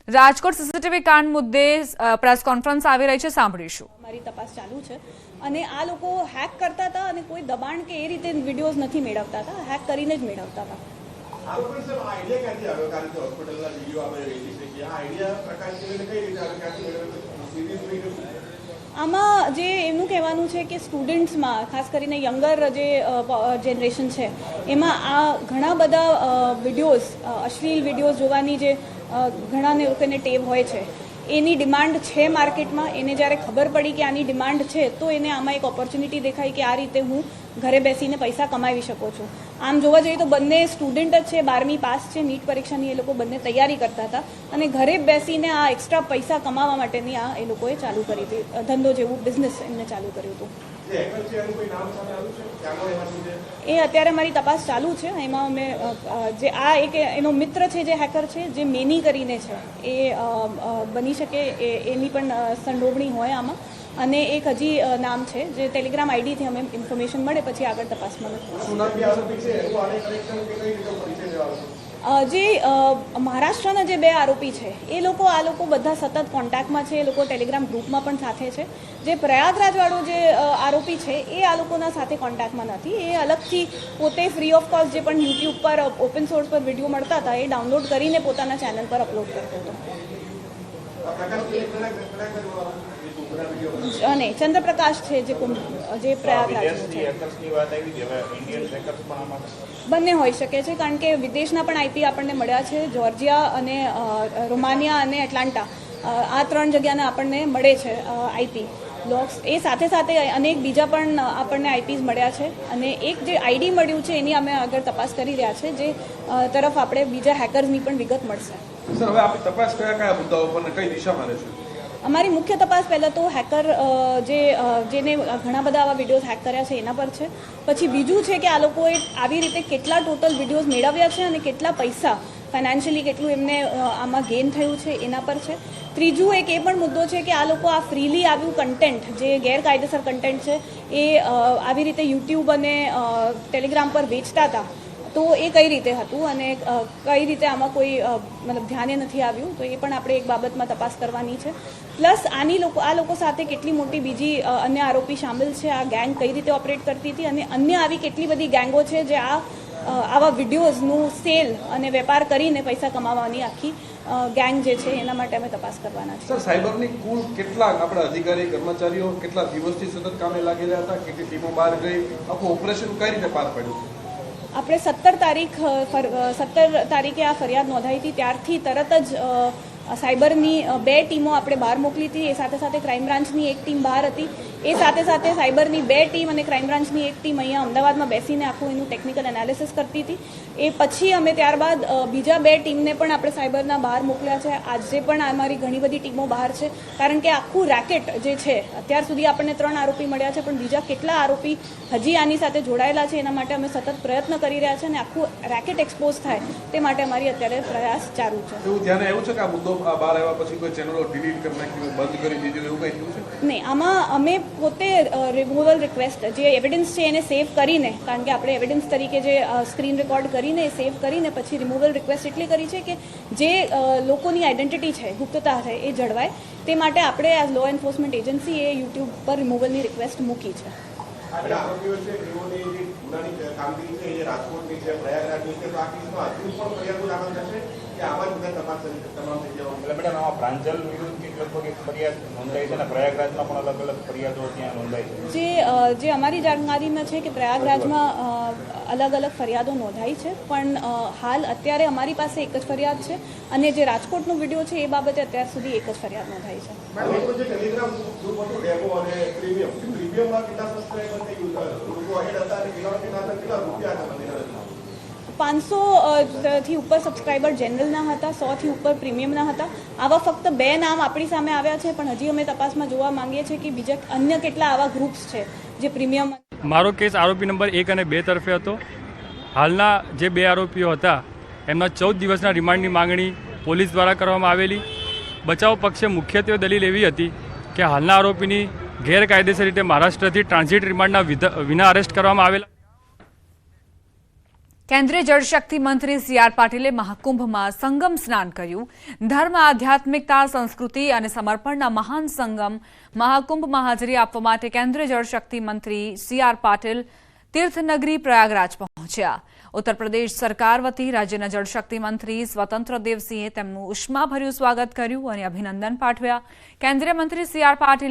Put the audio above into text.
Rajkot CCTV કાંડ મુદ્દે press conference આવી રહી છે, સાંભળીશું। અમારી તપાસ ચાલુ છે અને આ લોકો હેક કરતા હતા અને કોઈ દબાણ કે એ રીતે વિડિયોઝ નથી મેળવતા હતા, હેક કરીને જ મેળવતા હતા। આમાં જે એમનું કહેવાનું છે કે સ્ટુડન્ટ્સમાં ખાસ કરીને યંગર જે જનરેશન છે એમાં આ ઘણા બધા વિડીયોઝ, અશ્લીલ વિડીયોઝ જોવાની જે ઘણા લોકોને ટેવ હોય છે, એની ડિમાન્ડ છે માર્કેટમાં। એને જ્યારે ખબર પડી કે આની ડિમાન્ડ છે તો એને આમાં એક ઓપોર્ચ્યુનિટી દેખાઈ કે આ રીતે હું ઘરે બેસીને પૈસા કમાવી શકું છું। આમ જોવા જઈએ તો બંને સ્ટુડન્ટ જ છે, 12મી પાસ છે, નીટ પરીક્ષાની એ લોકો બંને તૈયારી કરતા હતા અને ઘરે બેસીને આ એક્સ્ટ્રા પૈસા કમાવા માટેની આ એ લોકોએ ચાલુ કરી હતી, ધંધો જેવું બિઝનેસ એમને ચાલુ કર્યું હતું। એ અત્યારે મારી તપાસ ચાલુ છે। એમાં અમે જે આ એક એનો મિત્ર છે જે હેકર છે, જે મેની કરીને છે, એ બની શકે એની પણ સંડોવણી હોય આમાં, અને એક હજી નામ છે જે ટેલિગ્રામ આઈડીથી અમે ઇન્ફોર્મેશન મળે પછી આગળ તપાસમાં જે મહારાષ્ટ્રના જે બે આરોપી છે એ લોકો આ લોકો બધા સતત કોન્ટેક્ટમાં છે, એ લોકો ટેલિગ્રામ ગ્રુપમાં પણ સાથે છે। જે પ્રયાગરાજવાળો જે આરોપી છે એ આ લોકોના સાથે કોન્ટેક્ટમાં નથી, એ અલગથી પોતે ફ્રી ઓફ કોસ્ટ જે પણ યુટ્યુબ પર ઓપન સોર્સ પર વિડીયો મળતા હતા એ ડાઉનલોડ કરીને પોતાના ચેનલ પર અપલોડ કરતો હતો। અને ચંદ્રપ્રકાશ છે જે પ્રયાગરાજનો છે, બંને હોઈ શકે છે કારણ કે વિદેશના પણ આઈપી આપણને મળ્યા છે, જોર્જિયા અને રોમાનિયા અને એટલાન્ટા, આ 3 જગ્યાને આપણને મળે છે આઈપી લોગ્સ। એ સાથે સાથે અનેક બીજા પણ આપણને આઈપીસ મળ્યા છે અને એક જે આઈડી મળ્યું છે એની અમે આગળ તપાસ કરી રહ્યા છે, જે તરફ આપણે બીજા હેકર્સની પણ વિગત મળશે। સર, હવે આપણી તપાસ કયા મુદ્દાઓ પર કઈ દિશામાં રહેશે? અમારી મુખ્ય તપાસ પહેલાં તો હેકર જેને ઘણા બધા આવા વિડીયોઝ હેક કર્યા છે એના પર છે, પછી બીજું છે કે આ લોકોએ આવી રીતે કેટલા ટોટલ વિડીયોઝ મેળવ્યા છે અને કેટલા પૈસા ફાઇનાન્શિયલી કેટલું એમને આમાં ગેઇન થયું છે એના પર છે। ત્રીજું એક એ પણ મુદ્દો છે કે આ લોકો આ ફ્રીલી આવ્યું કન્ટેન્ટ, જે ગેરકાયદેસર કન્ટેન્ટ છે, એ આવી રીતે યુટ્યુબ અને ટેલિગ્રામ પર વેચતા હતા તો એ કઈ રીતે હતું અને કઈ રીતે આમાં કોઈ મતલબ ધ્યાને નથી આવ્યું, તો એ પણ આપણે એક બાબતમાં તપાસ કરવાની છે। પ્લસ આ લોકો સાથે કેટલી મોટી બીજી અન્ય આરોપી શામેલ છે, આ ગેંગ કઈ રીતે ઓપરેટ કરતી હતી અને અન્ય આવી કેટલી બધી ગેંગો છે જે આવા વિડીયોઝનું સેલ અને વેપાર કરીને પૈસા કમાવાની આખી ગેંગ જે છે એના માટે અમે તપાસ કરવાના છે। સર, સાયબરની કુલ કેટલા આપણા અધિકારી કર્મચારીઓ કેટલા દિવસથી સતત કામે લાગી રહ્યા હતા, કેટલી ટીમો બહાર ગઈ, આખું ઓપરેશન કઈ રીતે પાર પડ્યું? આપણે 17 તારીખે આ ફરિયાદ નોંધાઈ હતી ત્યારથી તરત જ સાયબરની 2 ટીમો આપણે બહાર મોકલી હતી, એ સાથે સાથે ક્રાઇમ બ્રાન્ચની એક ટીમ બહાર હતી, એ સાથે સાથે સાયબરની 2 ટીમ અને ક્રાઇમ બ્રાન્ચની એક ટીમ અહીંયા અમદાવાદમાં બેસીને આખું એનું ટેકનિકલ એનાલિસિસ કરતી હતી। એ પછી અમે ત્યારબાદ બીજા 2 ટીમને પણ આપણે સાયબરના બહાર મોકલ્યા છે। આજે પણ અમારી ઘણી બધી ટીમો બહાર છે કારણ કે આખું રેકેટ જે છે, અત્યાર સુધી આપણને 3 આરોપી મળ્યા છે પણ બીજા કેટલા આરોપી હજી આની સાથે જોડાયેલા છે એના માટે અમે સતત પ્રયત્ન કરી રહ્યા છે અને આખું રેકેટ એક્સપોઝ થાય તે માટે અમારી અત્યારે પ્રયાસ ચાલુ છે। એવું ધ્યાને આવ્યું છે કે આ મુદ્દો બહાર આવ્યા પછી કોઈ ચેનલો ડિલીટ કરી નાખી, બંધ કરી દીધી, એવું કંઈ થયું છે? નહીં, આમાં અમે પોતે રિમૂવલ રિક્વેસ્ટ જે એવિડન્સ છે એને સેવ કરીને, કારણ કે આપણે એવિડન્સ તરીકે જે સ્ક્રીન રેકોર્ડ કરીને સેવ કરીને પછી રિમૂવલ રિક્વેસ્ટ એટલી કરી છે કે જે લોકોની આઈડેન્ટિટી છે, ગુપ્તતા છે, એ જળવાય તે માટે આપણે એઝ લો એન્ફોર્સમેન્ટ એજન્સી એ યુટ્યુબ પર રિમૂવલની રિક્વેસ્ટ મૂકી છે। જે અમારી જાણકારીમાં છે કે પ્રયાગરાજમાં અલગ અલગ ફરિયાદો નોંધાઈ છે, પણ હાલ અત્યારે અમારી પાસે એક જ ફરિયાદ છે અને જે રાજકોટનો વિડીયો છે એ બાબતે અત્યાર સુધી એક જ ફરિયાદ નોંધાઈ છે। 500 થી ઉપર સબસ્ક્રાઈબર જનરલના હતા, 100 થી ઉપર પ્રીમિયમના હતા। આવા ફક્ત 2 નામ આપણી સામે આવ્યા છે, પણ હજી અમે તપાસમાં જોવા માંગીએ છીએ કે બીજા અન્ય કેટલા આવા ગ્રુપ્સ છે જે પ્રીમિયમ। મારો કેસ આરોપી નંબર 1 અને 2 તરફે હતો। હાલના જે 2 આરોપીઓ હતા એમના 14 દિવસના રિમાન્ડની માંગણી પોલીસ દ્વારા કરવામાં આવેલી। બચાવ પક્ષે મુખ્યત્વે દલીલ એવી હતી કે હાલના આરોપીની ગેરકાયદેસર રીતે મહારાષ્ટ્રથી ટ્રાન્ઝિટ રિમાન્ડના વિના અરેસ્ટ કરવામાં આવેલા। કેન્દ્રીય જળશક્તિ મંત્રી સી.આર. પાટીલે મહાકુંભમાં સંગમ સ્નાન કર્યું. ધર્મ, આધ્યાત્મિકતા, સંસ્કૃતિ અને સમર્પણના મહાન સંગમ મહાકુંભમાં હાજરી આપવા માટે કેન્દ્રીય જળશક્તિ મંત્રી સી.આર. પાટીલ તીર્થનગરી પ્રયાગરાજ પહોંચ્યા. ઉત્તર પ્રદેશ સરકાર વતી રાજ્યના જળશક્તિ મંત્રી સ્વતંત્ર દેવસિંહે તેમનું ઉષ્માભર્યું સ્વાગત કર્યું અને અભિનંદન પાઠવ્યા. કેન્દ્રીય મંત્રી સી.આર. પાટીલ